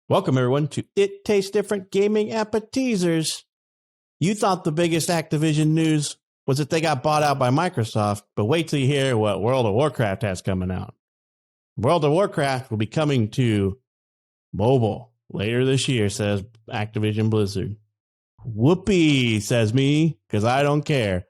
Welcome, everyone, to It Tastes Different Gaming Appetizers. You thought the biggest Activision news was that they got bought out by Microsoft, but wait till you hear what World of Warcraft has coming out. World of Warcraft will be coming to mobile later this year, says Activision Blizzard. Whoopee, says me, because I don't care.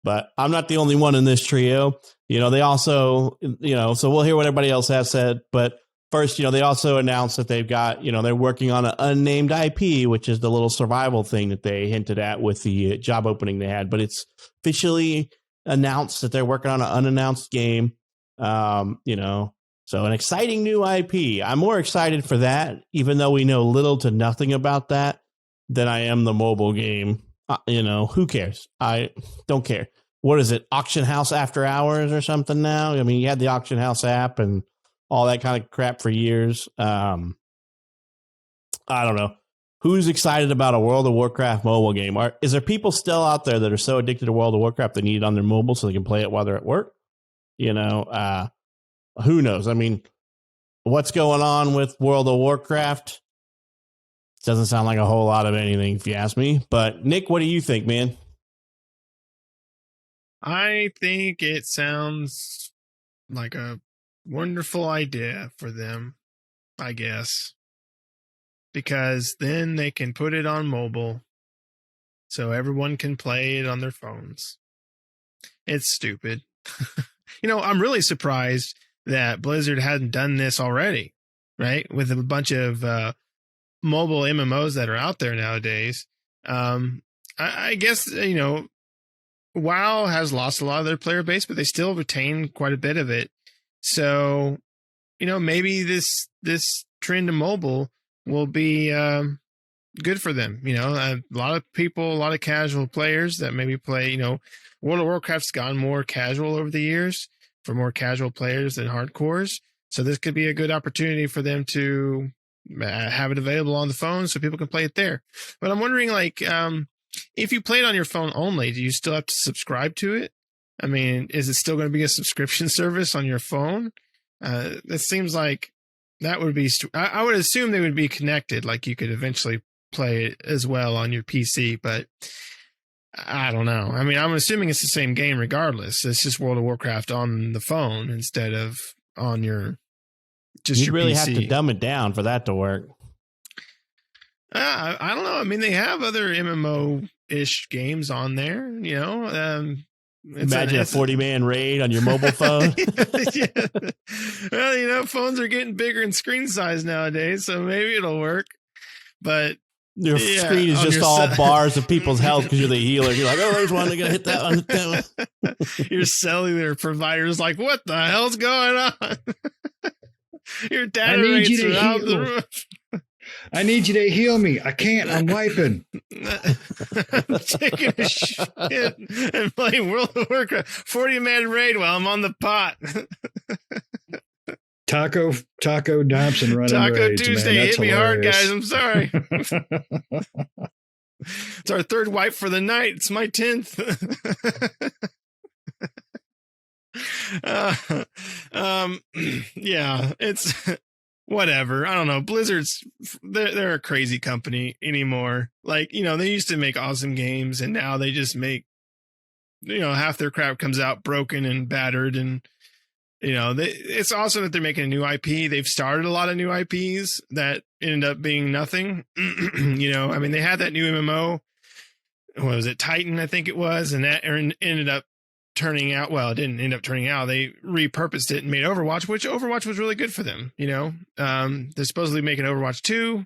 But I'm not the only one in this trio. They also, so we'll hear what everybody else has said, but first, they also announced that they've got, they're working on an unnamed IP, which is the little survival thing that they hinted at with the job opening they had. But it's officially announced that they're working on an unannounced game. So an exciting new IP. I'm more excited for that, even though we know little to nothing about that, than I am the mobile game. Who cares? I don't care. What is it? Auction House After Hours or something now? I mean, you had the Auction House app and all that kind of crap for years. I don't know. Who's excited about a World of Warcraft mobile game? Is there people still out there that are so addicted to World of Warcraft they need it on their mobile so they can play it while they're at work? Who knows? I mean, what's going on with World of Warcraft? Doesn't sound like a whole lot of anything, if you ask me. But Nick, what do you think, man? I think it sounds like a wonderful idea for them, I guess, because then they can put it on mobile so everyone can play it on their phones. It's stupid. I'm really surprised that Blizzard hadn't done this already, right? With a bunch of mobile MMOs that are out there nowadays. I guess, WoW has lost a lot of their player base, but they still retain quite a bit of it. So, maybe this trend to mobile will be good for them. A lot of people, a lot of casual players that maybe play, World of Warcraft's gone more casual over the years for more casual players than hardcores. So this could be a good opportunity for them to have it available on the phone so people can play it there. But I'm wondering, if you play it on your phone only, do you still have to subscribe to it? I mean, is it still going to be a subscription service on your phone? It seems like that would be... I would assume they would be connected, like you could eventually play it as well on your PC, but I don't know. I mean, I'm assuming it's the same game regardless. It's just World of Warcraft on the phone instead of on your You really PC. Have to dumb it down for that to work. I don't know. I mean, they have other MMO-ish games on there, Imagine a 40-man raid on your mobile phone. Yeah. Well, phones are getting bigger in screen size nowadays, so maybe it'll work. But your screen is just all bars of people's health because you're the healer. You're like, oh, there's one. I got to hit that one. Your cellular provider's like, what the hell's going on? Your data rates are out the roof. I need you to heal me. I can't. I'm wiping. I'm taking a shit and playing World of Warcraft 40-man raid while I'm on the pot. Taco dumps and running Taco raids, Tuesday man. hit me hilarious. hard, guys. I'm sorry. It's our third wipe for the night. It's my 10th. Yeah, it's whatever. I don't know. Blizzard's they're a crazy company anymore. They used to make awesome games, and now they just make half their crap comes out broken and battered. And it's awesome that they're making a new IP. They've started a lot of new IPs that ended up being nothing. I mean, they had that new MMO. What was it? Titan, I think it was, and that ended up turning out well. It didn't end up turning out. They repurposed it and made Overwatch, which Overwatch was really good for them. They're supposedly making Overwatch 2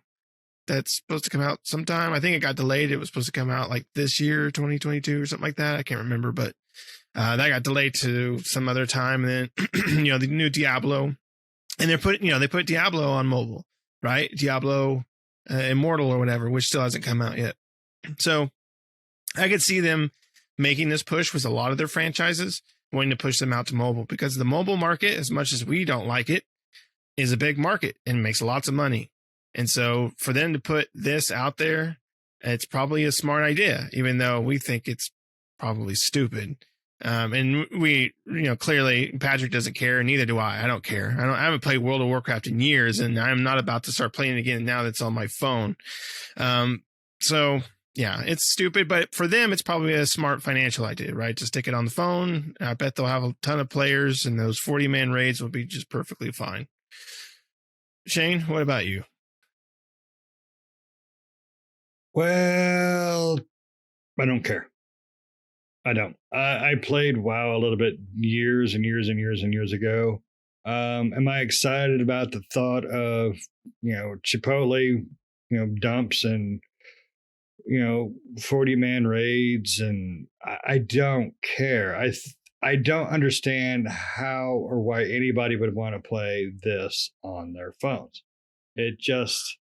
that's supposed to come out sometime. I think it got delayed. It was supposed to come out like this year, 2022 or something like that. I can't remember, but that got delayed to some other time. And then the new Diablo, and they put Diablo on mobile, right? Diablo Immortal or whatever, which still hasn't come out yet. So I could see them making this push with a lot of their franchises, wanting to push them out to mobile, because the mobile market, as much as we don't like it, is a big market and makes lots of money. And so for them to put this out there, it's probably a smart idea, even though we think it's probably stupid. And we, clearly Patrick doesn't care, and neither do I. I don't care. I haven't played World of Warcraft in years, and I'm not about to start playing it again now that's on my phone. So yeah, it's stupid, but for them, it's probably a smart financial idea, right? To stick it on the phone. I bet they'll have a ton of players, and those 40-man raids will be just perfectly fine. Shane, what about you? Well, I don't care. I don't. I played WoW a little bit years and years and years and years ago. Am I excited about the thought of, Chipotle, dumps and, 40-man raids? And I don't care. I don't understand how or why anybody would want to play this on their phones. It just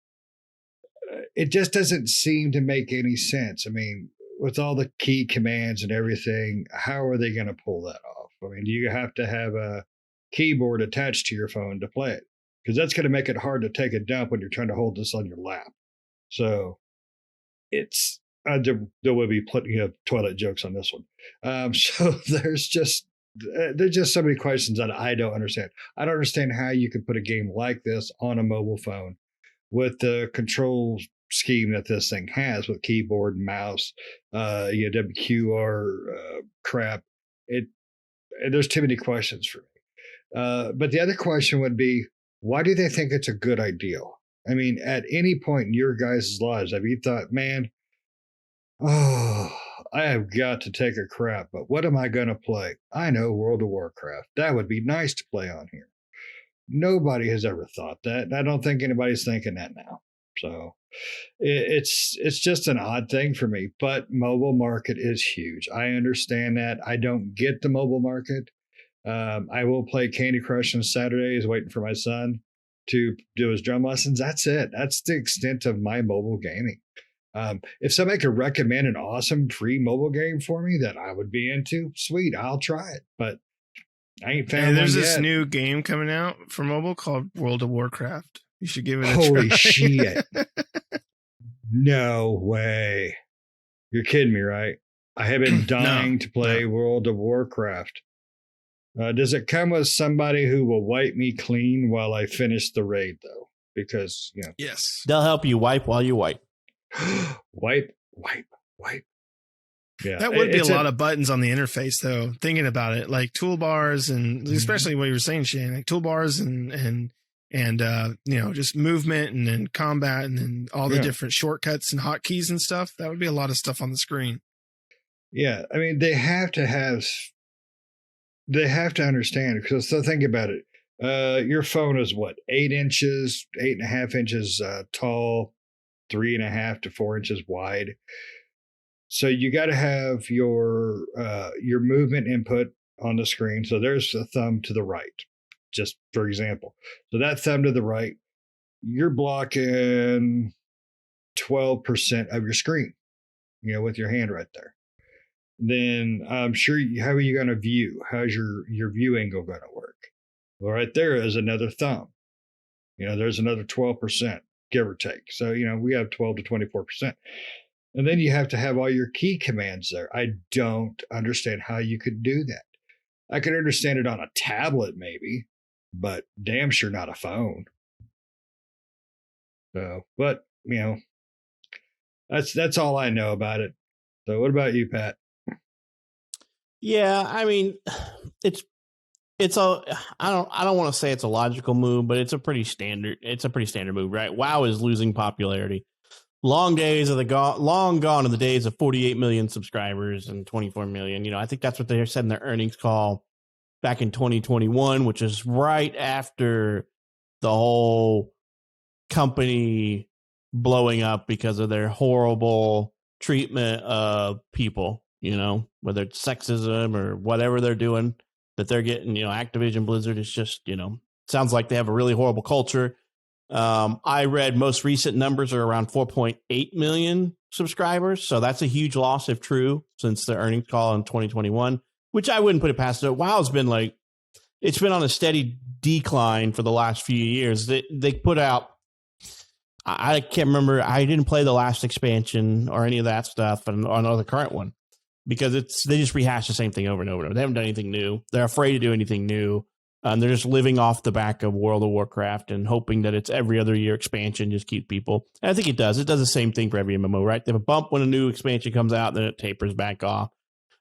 doesn't seem to make any sense. I mean, with all the key commands and everything, how are they going to pull that off? I mean, do you have to have a keyboard attached to your phone to play it? Because that's going to make it hard to take a dump when you're trying to hold this on your lap. So it's there will be plenty of toilet jokes on this one. So there's just so many questions that I don't understand. I don't understand how you could put a game like this on a mobile phone with the control scheme that this thing has with keyboard and mouse, WQR crap. There's too many questions for me. But the other question would be, why do they think it's a good idea? I mean, at any point in your guys' lives, have you thought, man, I have got to take a crap, but what am I going to play? I know World of Warcraft. That would be nice to play on here. Nobody has ever thought that. I don't think anybody's thinking that now. So it's just an odd thing for me. But mobile market is huge. I understand that. I don't get the mobile market. I will play Candy Crush on Saturdays, waiting for my son to do his drum lessons. That's it. That's the extent of my mobile gaming. If somebody could recommend an awesome free mobile game for me that I would be into, sweet, I'll try it. But I ain't found one there's yet. this new game coming out for mobile called World of Warcraft. You should give it a Holy try. shit. No way. You're kidding me, right? I have been dying to play World of Warcraft. Does it come with somebody who will wipe me clean while I finish the raid, though? Because, Yes. They'll help you wipe while you wipe. wipe. Yeah, that would be a lot of buttons on the interface, though. Thinking about it, like toolbars, and especially what you were saying, Shane, like toolbars and just movement and then combat and then all the different shortcuts and hotkeys and stuff. That would be a lot of stuff on the screen. Yeah, I mean, they have to understand, because so think about it. Your phone is what, 8.5 inches tall, 3.5 to 4 inches wide. So you got to have your movement input on the screen. So there's a thumb to the right, just for example. So that thumb to the right, you're blocking 12% of your screen, with your hand right there. Then I'm sure, how are you going to view? How's your view angle going to work? Well, right there is another thumb. There's another 12%, give or take. So, we have 12 to 24%. And then you have to have all your key commands there. I don't understand how you could do that. I could understand it on a tablet maybe, but damn sure not a phone. So, but, that's all I know about it. So what about you, Pat? Yeah, I mean, I don't want to say it's a logical move, but it's a pretty standard move, right? WoW is losing popularity. Long gone are the days of 48 million subscribers and 24 million. I think that's what they said in their earnings call back in 2021, which is right after the whole company blowing up because of their horrible treatment of people, whether it's sexism or whatever they're doing that they're getting. Activision Blizzard is just, sounds like they have a really horrible culture. I read most recent numbers are around 4.8 million subscribers. So that's a huge loss if true since the earnings call in 2021, which I wouldn't put it past it. WoW's been it's been on a steady decline for the last few years. They put out, I can't remember. I didn't play the last expansion or any of that stuff or the current one. because they just rehash the same thing over and over and over. They haven't done anything new. They're afraid to do anything new. They're just living off the back of World of Warcraft and hoping that it's every other year expansion just keep people. And I think it does. It does the same thing for every MMO, right? They have a bump when a new expansion comes out, then it tapers back off,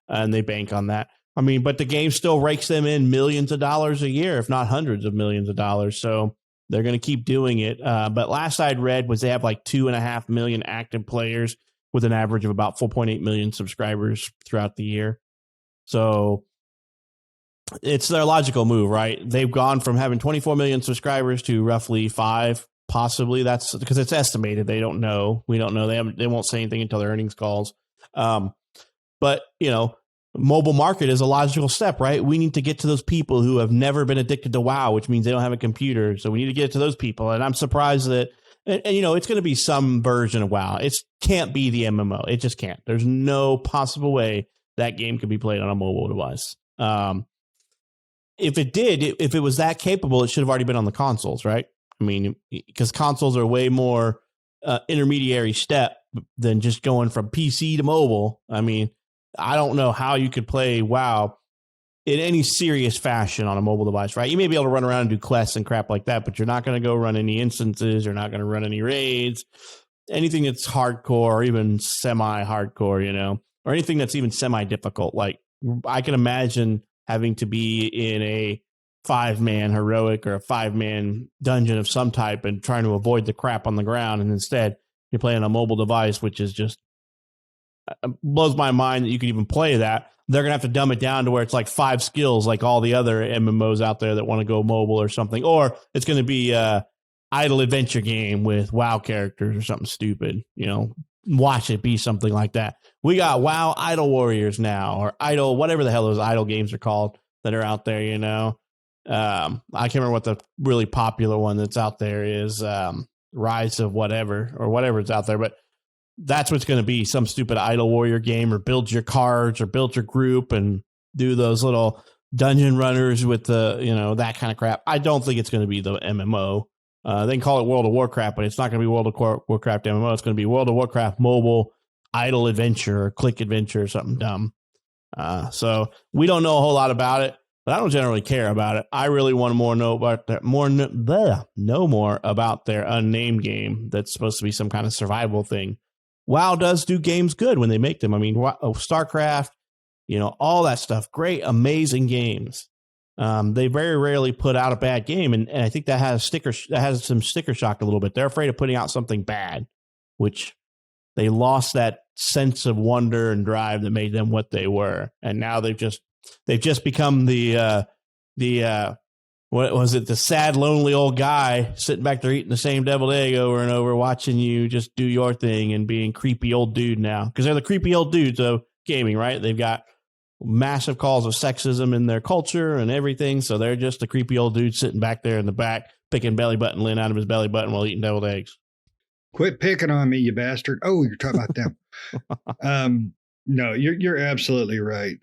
and they bank on that. I mean, but the game still rakes them in millions of dollars a year, if not hundreds of millions of dollars. So they're going to keep doing it. But last I'd read was they have like 2.5 million active players with an average of about 4.8 million subscribers throughout the year. So it's their logical move, right? They've gone from having 24 million subscribers to roughly 5, possibly. That's because it's estimated. They don't know. We don't know. They won't say anything until their earnings calls. But, mobile market is a logical step, right? We need to get to those people who have never been addicted to WoW, which means they don't have a computer. So we need to get to those people. And I'm surprised that, and it's going to be some version of WoW. It can't be the MMO. It just can't. There's no possible way that game could be played on a mobile device. If it did, if it was that capable, it should have already been on the consoles, right? I mean, because consoles are way more intermediary step than just going from PC to mobile. I mean, I don't know how you could play WoW in any serious fashion on a mobile device, right? You may be able to run around and do quests and crap like that, but you're not going to go run any instances. You're not going to run any raids, anything that's hardcore or even semi-hardcore, or anything that's even semi-difficult. Like, I can imagine having to be in a 5-man heroic or a 5-man dungeon of some type and trying to avoid the crap on the ground. And instead you're playing a mobile device, which is just blows my mind that you could even play that. They're going to have to dumb it down to where it's like 5 skills, like all the other MMOs out there that want to go mobile or something. Or it's going to be a idle adventure game with WoW characters or something stupid, watch it be something like that. We got WoW Idle Warriors now, or Idle, whatever the hell those idle games are called that are out there, I can't remember what the really popular one that's out there is, Rise of whatever, or whatever's out there, but that's what's going to be, some stupid Idle Warrior game, or build your cards or build your group and do those little dungeon runners with the, that kind of crap. I don't think it's going to be the MMO. They can call it World of Warcraft, but it's not going to be World of Warcraft MMO. It's going to be World of Warcraft mobile idle adventure or click adventure or something dumb. So we don't know a whole lot about it, but I don't generally care about it. I really want to know more about their unnamed game that's supposed to be some kind of survival thing. WoW does do games good when they make them. I mean, StarCraft, all that stuff. Great, amazing games. They very rarely put out a bad game, and I think that has some sticker shock a little bit. They're afraid of putting out something bad, which they lost that sense of wonder and drive that made them what they were, and now they've just become the what was it, the sad, lonely old guy sitting back there eating the same deviled egg over and over, watching you just do your thing and being creepy old dude now, because they're the creepy old dudes of gaming, right? They've got massive calls of sexism in their culture and everything, so they're just a creepy old dude sitting back there in the back picking belly button lint out of his belly button while eating deviled eggs. Quit picking on me, you bastard. Oh, you're talking about them. No, you're absolutely right.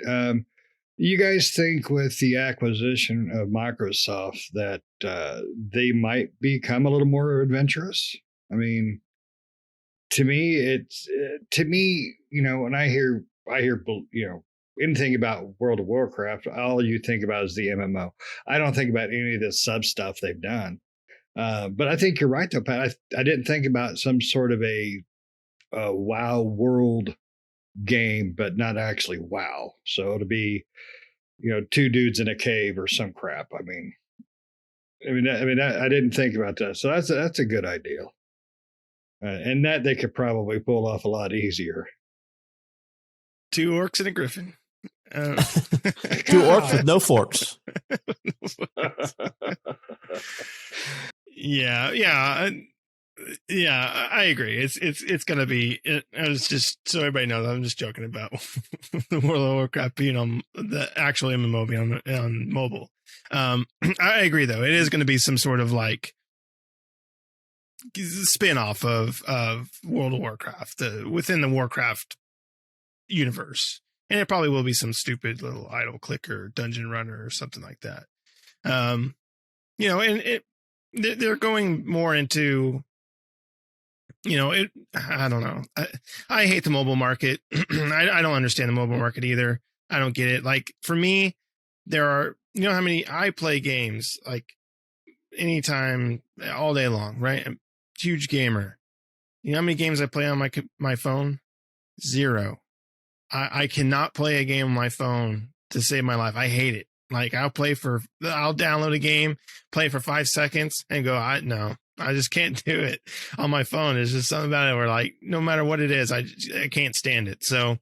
You guys think with the acquisition of Microsoft that they might become a little more adventurous? I mean, to me, when I hear, anything about World of Warcraft, all you think about is the MMO. I don't think about any of the sub stuff they've done. But I think you're right, though, Pat. I didn't think about some sort of a WoW world game, but not actually WoW. So to be, 2 dudes in a cave or some crap. I didn't think about that. So that's a good idea, and that they could probably pull off a lot easier. 2 orcs and a griffin. 2 orcs with no forks. Yeah, I agree. It's gonna be. I was just so everybody knows. I'm just joking about the World of Warcraft being on the actual MMO being on mobile. I agree, though. It is going to be some sort of like spin-off of World of Warcraft within the Warcraft universe, and it probably will be some stupid little idle clicker dungeon runner or something like that. And they're going more into I don't know. I hate the mobile market. I don't understand the mobile market either. I don't get it. Like for me, there are, how many I play games like anytime, all day long, right? I'm a huge gamer. You know how many games I play on my phone? 0. I cannot play a game on my phone to save my life. I hate it. Like I'll download a game, play for 5 seconds and go, no, I just can't do it on my phone. There's just something about it where like, no matter what it is, I can't stand it. So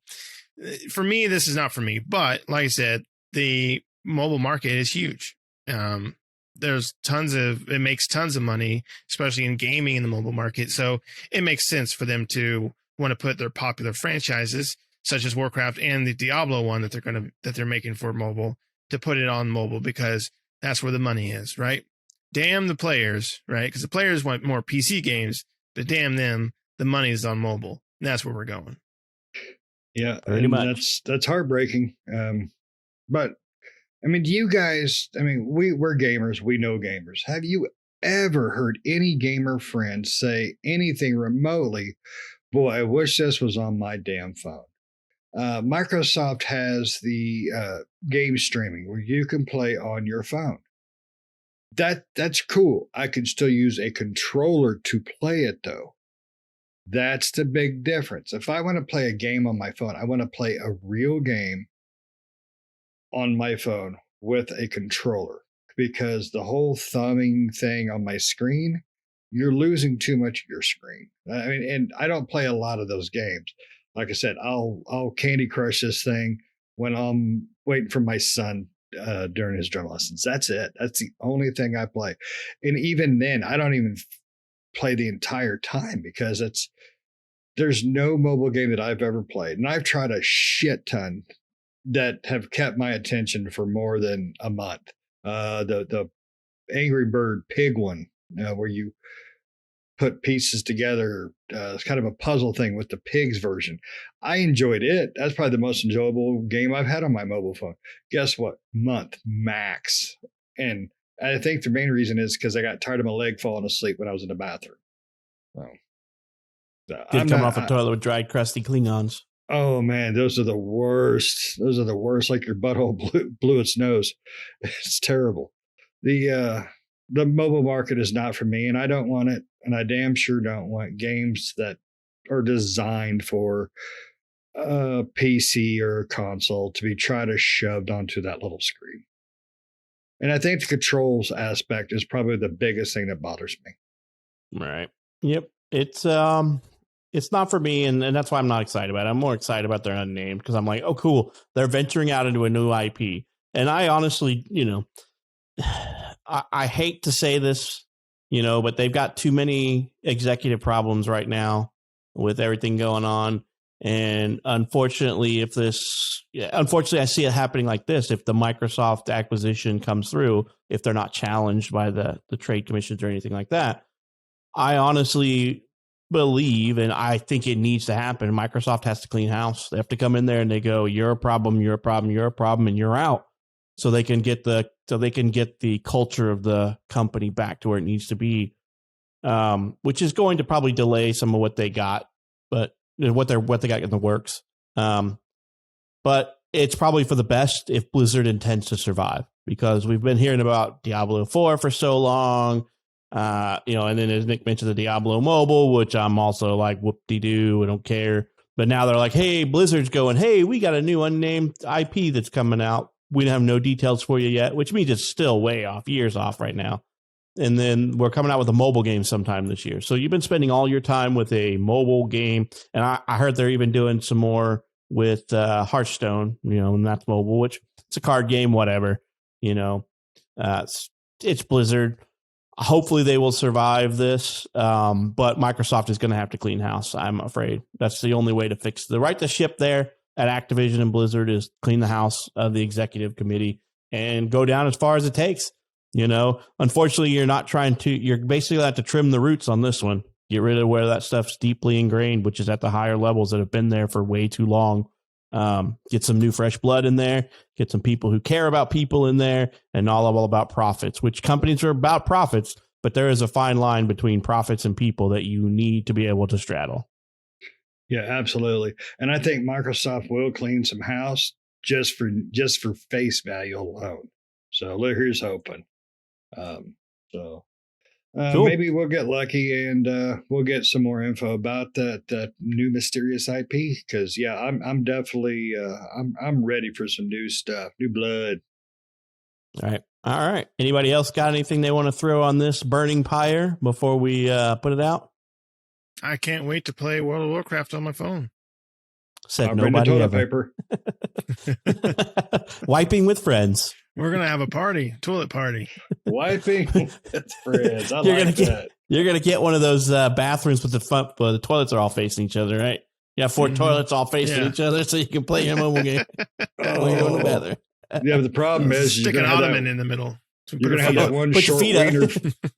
for me, this is not for me, but like I said, the mobile market is huge. It makes tons of money, especially in gaming in the mobile market. So it makes sense for them to want to put their popular franchises such as Warcraft and the Diablo one that they're making for mobile to put it on mobile because that's where the money is, right? Damn the players, right? Because the players want more PC games, but damn them, the money is on mobile. And that's where we're going. Yeah, pretty much. That's heartbreaking. But I mean, do you guys? I mean, we're gamers. We know gamers. Have you ever heard any gamer friend say anything remotely? Boy, I wish this was on my damn phone. Microsoft has the game streaming where you can play on your phone. That's cool. I can still use a controller to play it though. That's the big difference. If I want to play a game on my phone, I want to play a real game on my phone with a controller because the whole thumbing thing on my screen, you're losing too much of your screen. I mean, and I don't play a lot of those games. Like I said, I'll Candy Crush this thing when I'm waiting for my son during his drum lessons. That's it. That's the only thing I play. And even then, I don't even play the entire time because there's no mobile game that I've ever played. And I've tried a shit ton that have kept my attention for more than a month. The Angry Bird Pig one, where you put pieces together. It's kind of a puzzle thing with the pigs version. I enjoyed it. That's probably the most enjoyable game I've had on my mobile phone. Guess what? Month max. And I think the main reason is because I got tired of my leg falling asleep when I was in the bathroom. Did come off a toilet with dried, crusty Klingons. Oh man, those are the worst. Those are the worst. Like your butthole blew its nose. It's terrible. The mobile market is not for me, and I don't want it. And I damn sure don't want games that are designed for a PC or a console to be tried to shoved onto that little screen. And I think the controls aspect is probably the biggest thing that bothers me. Right. Yep. It's not for me, and that's why I'm not excited about it. I'm more excited about their unnamed because I'm like, oh, cool. They're venturing out into a new IP. And I honestly, I hate to say this, but they've got too many executive problems right now with everything going on. And unfortunately, I see it happening like this. If the Microsoft acquisition comes through, if they're not challenged by the trade commissions or anything like that, I honestly believe, and I think it needs to happen, Microsoft has to clean house. They have to come in there and they go, you're a problem, you're a problem, you're a problem, and you're out. So they can get the culture of the company back to where it needs to be, which is going to probably delay some of what they got, but what they got in the works. But it's probably for the best if Blizzard intends to survive, because we've been hearing about Diablo 4 for so long. And then as Nick mentioned, the Diablo Mobile, which I'm also like, whoop-de-doo, I don't care. But now they're like, hey, Blizzard's going, hey, we got a new unnamed IP that's coming out. We have no details for you yet, which means it's still way off, years off right now. And then we're coming out with a mobile game sometime this year. So you've been spending all your time with a mobile game. And I heard they're even doing some more with Hearthstone, and that's mobile, which it's a card game, whatever, it's Blizzard. Hopefully they will survive this, but Microsoft is going to have to clean house, I'm afraid. That's the only way to fix the right to ship there at Activision and Blizzard is clean the house of the executive committee and go down as far as it takes. Unfortunately, you're basically going to have to trim the roots on this one. Get rid of where that stuff's deeply ingrained, which is at the higher levels that have been there for way too long. Get some new fresh blood in there, get some people who care about people in there, and all about profits, which companies are about profits. but there is a fine line between profits and people that you need to be able to straddle. Yeah, absolutely. And I think Microsoft will clean some house just for face value alone. So here's hoping. So Cool. maybe we'll get lucky and we'll get some more info about that new mysterious IP. Because yeah, I'm definitely I'm ready for some new stuff, new blood. All right. Anybody else got anything they want to throw on this burning pyre before we put it out? I can't wait to play World of Warcraft on my phone. Said I'll bring the nobody toilet ever. paper. Wiping with friends. We're going to have a party, toilet party. Wiping with friends. I like that. You're going to get one of those bathrooms with the toilets are all facing each other, right? You have 4 toilets all facing each other so you can play your mobile game when you're in the bathroom. Yeah, but the problem is Stick an ottoman in the middle. You're going to have that one Put your short feet up. wiener.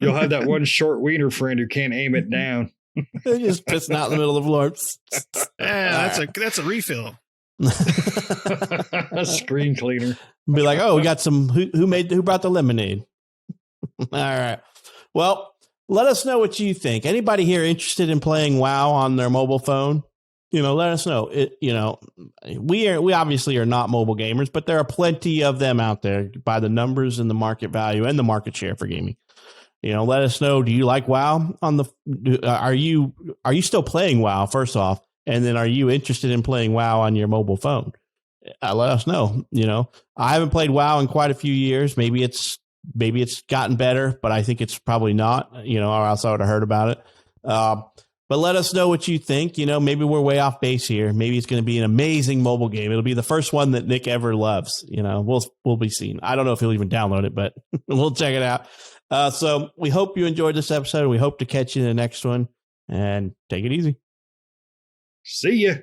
You'll have that one short wiener friend who can't aim it down. They're just pissing out in the middle of the floor. Yeah, that's a refill. A screen cleaner. Be like, oh, we got some. Who brought the lemonade? All right. Well, let us know what you think. Anybody here interested in playing WoW on their mobile phone? Let us know. We obviously are not mobile gamers, but there are plenty of them out there by the numbers and the market value and the market share for gaming. Let us know. Do you like WoW are you still playing WoW first off? And then are you interested in playing WoW on your mobile phone? Let us know. I haven't played WoW in quite a few years. Maybe it's gotten better, but I think it's probably not, or else I would have heard about it. But let us know what you think. Maybe we're way off base here. Maybe it's going to be an amazing mobile game. It'll be the first one that Nick ever loves. We'll be seeing. I don't know if he'll even download it, but we'll check it out. So we hope you enjoyed this episode. We hope to catch you in the next one, and take it easy. See ya.